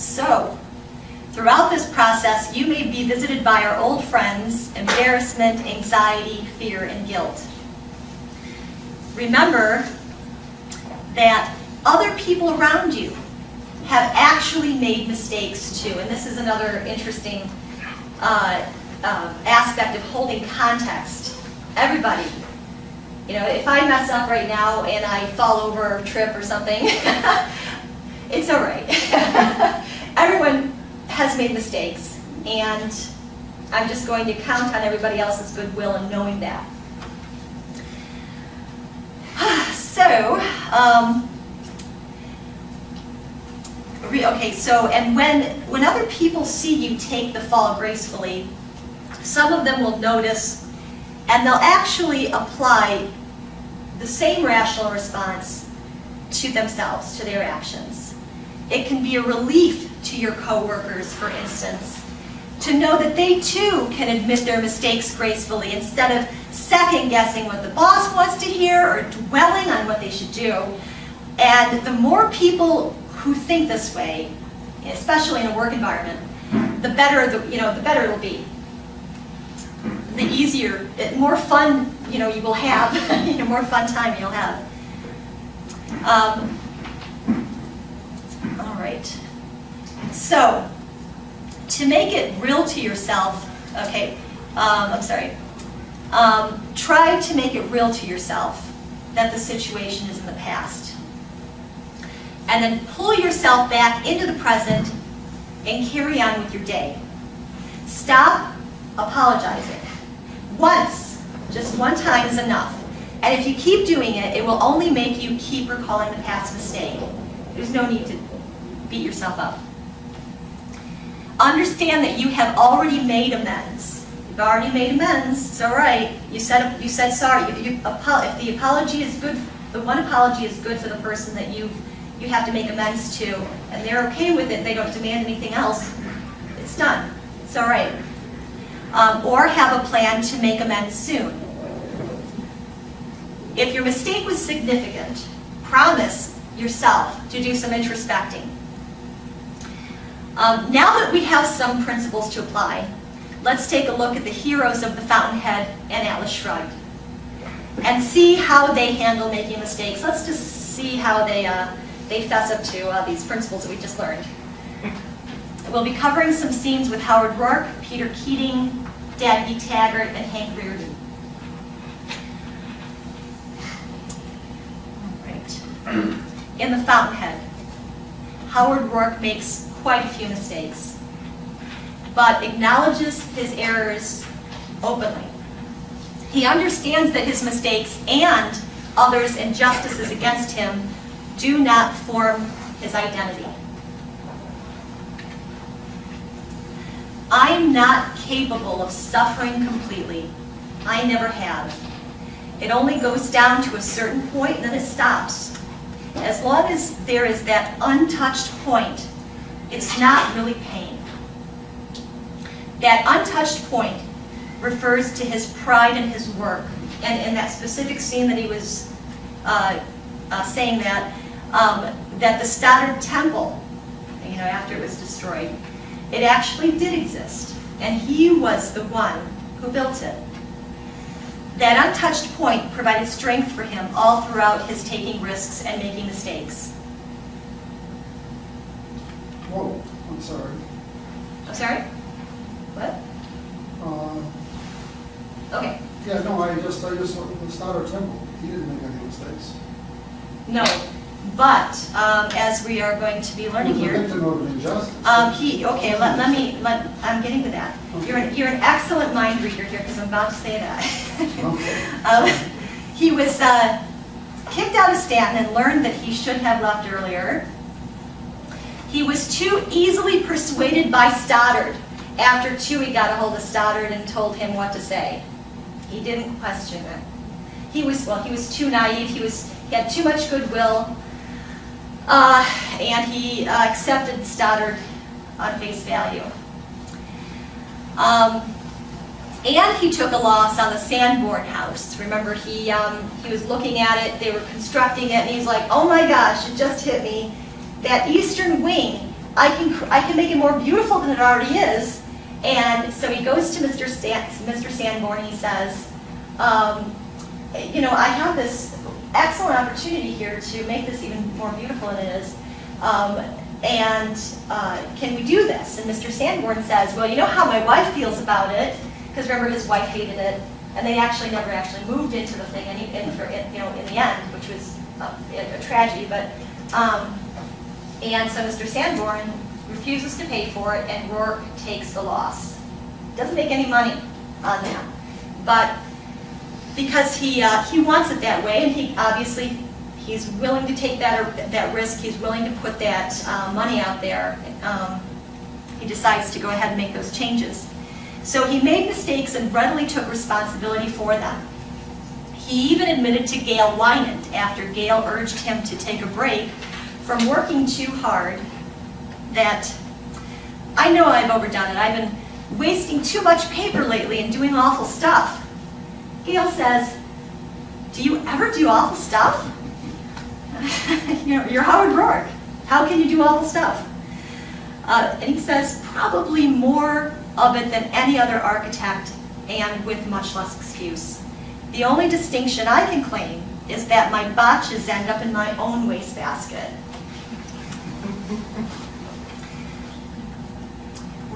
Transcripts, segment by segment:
So, throughout this process, you may be visited by our old friends, embarrassment, anxiety, fear, and guilt. Remember that other people around you have actually made mistakes too, and this is another interesting aspect of holding context. Everybody, if I mess up right now and I fall over or trip or something, it's all right. Everyone has made mistakes, and I'm just going to count on everybody else's goodwill in knowing that. And when other people see you take the fall gracefully, some of them will notice, and they'll actually apply the same rational response to themselves, to their actions. It can be a relief to your coworkers, for instance, to know that they too can admit their mistakes gracefully instead of second-guessing what the boss wants to hear or dwelling on what they should do. And the more people who think this way, especially in a work environment, the better it'll be. The easier, more fun you will have, more fun time you'll have. All right. So, to make it real to yourself, try to make it real to yourself that the situation is in the past. And then pull yourself back into the present and carry on with your day. Stop apologizing. Once, just one time is enough. And if you keep doing it, it will only make you keep recalling the past mistake. There's no need to beat yourself up. Understand that you have already made amends. You've already made amends. It's all right. You said sorry. If the apology is good, the one apology is good for the person that you have to make amends to, and they're okay with it. They don't demand anything else. It's done. It's all right. Or have a plan to make amends soon. If your mistake was significant, promise yourself to do some introspecting. Now that we have some principles to apply, let's take a look at the heroes of the Fountainhead and Atlas Shrugged and see how they handle making mistakes. Let's just see how they fess up to these principles that we just learned. We'll be covering some scenes with Howard Rourke, Peter Keating, Dagny Taggart, and Hank Rearden. All right. In the Fountainhead, Howard Rourke makes quite a few mistakes, but acknowledges his errors openly. He understands that his mistakes and others' injustices against him do not form his identity. I am not capable of suffering completely. I never have. It only goes down to a certain point and then it stops. As long as there is that untouched point, it's not really pain. That untouched point refers to his pride in his work. And in that specific scene that he was saying that the Stoddard Temple, after it was destroyed, it actually did exist. And he was the one who built it. That untouched point provided strength for him all throughout his taking risks and making mistakes. Whoa, I'm sorry. I'm sorry? What? Okay. Yeah, no, I just looked at the Stoddard Temple. He didn't make any mistakes. No, but as we are going to be learning He was here, a victim of an injustice. I'm getting to that. Okay. You're an excellent mind reader here because I'm about to say that. Okay. He was kicked out of Stanton and learned that he should have left earlier. He was too easily persuaded by Stoddard. After Toohey got a hold of Stoddard and told him what to say. He didn't question it. He was too naive. He had too much goodwill, and he accepted Stoddard on face value. And he took a loss on the Sanborn house. Remember, he was looking at it. They were constructing it, and he's like, "Oh my gosh, it just hit me. That eastern wing I can make it more beautiful than it already is. And so he goes to Mr. Sanborn and he says, I have this excellent opportunity here to make this even more beautiful than it is. Can we do this? And Mr. Sanborn says, well, you know how my wife feels about it, because remember his wife hated it, and they actually never moved into the thing in the end, which was a tragedy. But and so Mr. Sanborn refuses to pay for it, and Rourke takes the loss. Doesn't make any money on that, but because he wants it that way, and he's willing to take that risk. He's willing to put that money out there. He decides to go ahead and make those changes. So he made mistakes and readily took responsibility for them. He even admitted to Gail Wynant after Gail urged him to take a break from working too hard that, I know I've overdone it. I've been wasting too much paper lately and doing awful stuff. Gail says, do you ever do awful stuff? You're Howard Rourke. How can you do awful stuff? And he says, probably more of it than any other architect, and with much less excuse. The only distinction I can claim is that my botches end up in my own wastebasket.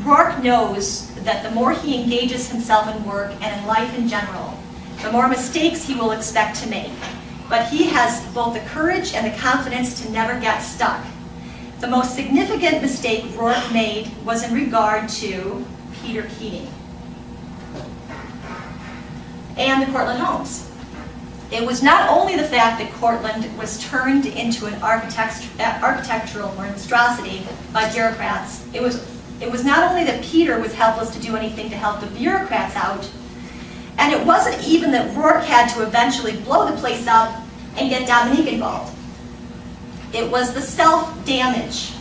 Rourke knows that the more he engages himself in work and in life in general, the more mistakes he will expect to make. But he has both the courage and the confidence to never get stuck. The most significant mistake Rourke made was in regard to Peter Keating and the Cortlandt homes. It was not only the fact that Cortlandt was turned into an architectural monstrosity by bureaucrats. It was not only that Peter was helpless to do anything to help the bureaucrats out, and it wasn't even that Rourke had to eventually blow the place up and get Dominique involved. It was the self-damage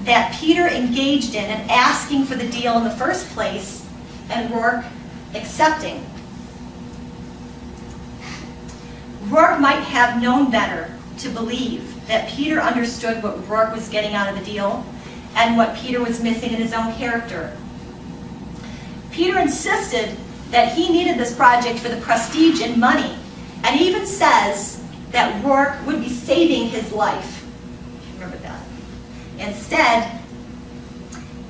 that Peter engaged in and asking for the deal in the first place, and Rourke accepting. Rourke might have known better to believe that Peter understood what Rourke was getting out of the deal and what Peter was missing in his own character. Peter insisted that he needed this project for the prestige and money, and even says that Rourke would be saving his life. Remember that. Instead,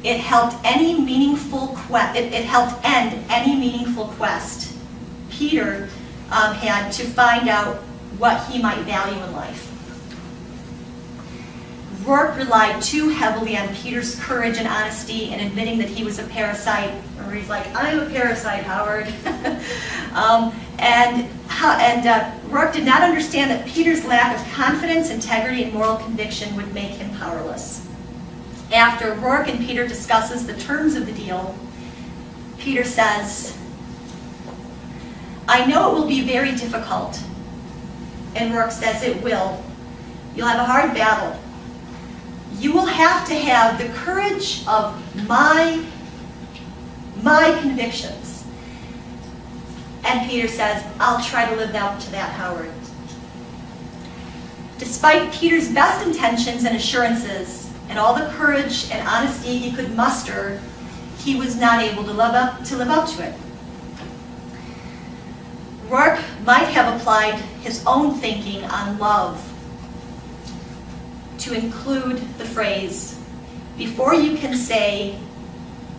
it helped end any meaningful quest Peter had to find out what he might value in life. Rourke relied too heavily on Peter's courage and honesty in admitting that he was a parasite. Or he's like, I'm a parasite, Howard. Rourke did not understand that Peter's lack of confidence, integrity, and moral conviction would make him powerless. After Rourke and Peter discusses the terms of the deal, Peter says, I know it will be very difficult. And Rourke says, it will. You'll have a hard battle. You will have to have the courage of my convictions. And Peter says, I'll try to live up to that, Howard. Despite Peter's best intentions and assurances, and all the courage and honesty he could muster, he was not able to live up to it. Rourke might have applied his own thinking on love to include the phrase, before you can say,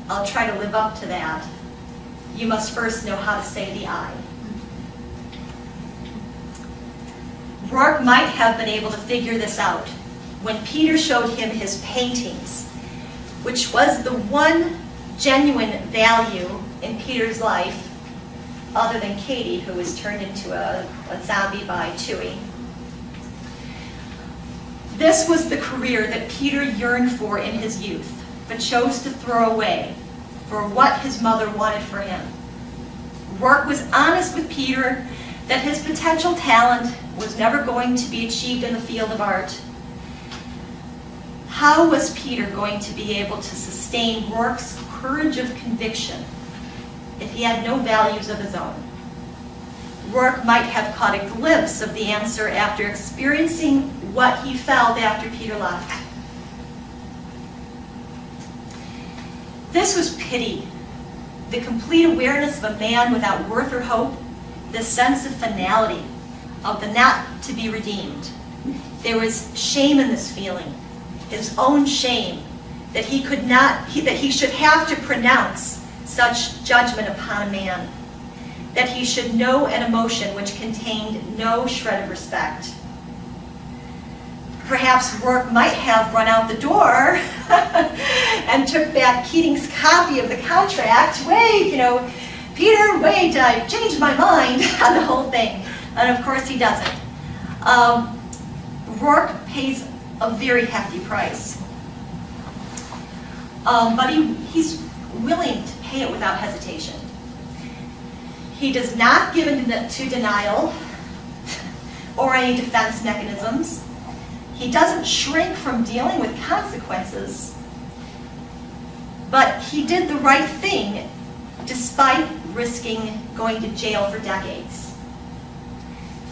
I'll try to live up to that, you must first know how to say the I. Rourke might have been able to figure this out when Peter showed him his paintings, which was the one genuine value in Peter's life, other than Katie, who was turned into a zombie by Tui. This was the career that Peter yearned for in his youth, but chose to throw away for what his mother wanted for him. Rourke was honest with Peter that his potential talent was never going to be achieved in the field of art. How was Peter going to be able to sustain Rourke's courage of conviction if he had no values of his own? Rourke might have caught a glimpse of the answer after experiencing what he felt after Peter left. This was pity, the complete awareness of a man without worth or hope, the sense of finality, of the not to be redeemed. There was shame in this feeling, his own shame, that he should have to pronounce such judgment upon a man, that he should know an emotion which contained no shred of respect. Perhaps Rourke might have run out the door and took back Keating's copy of the contract. Wait, Peter, wait, I changed my mind on the whole thing. And of course he doesn't. Rourke pays a very hefty price. But he's willing to pay it without hesitation. He does not give in to denial or any defense mechanisms. He doesn't shrink from dealing with consequences, but he did the right thing despite risking going to jail for decades.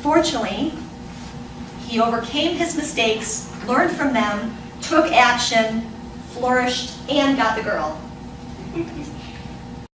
Fortunately, he overcame his mistakes, learned from them, took action, flourished, and got the girl.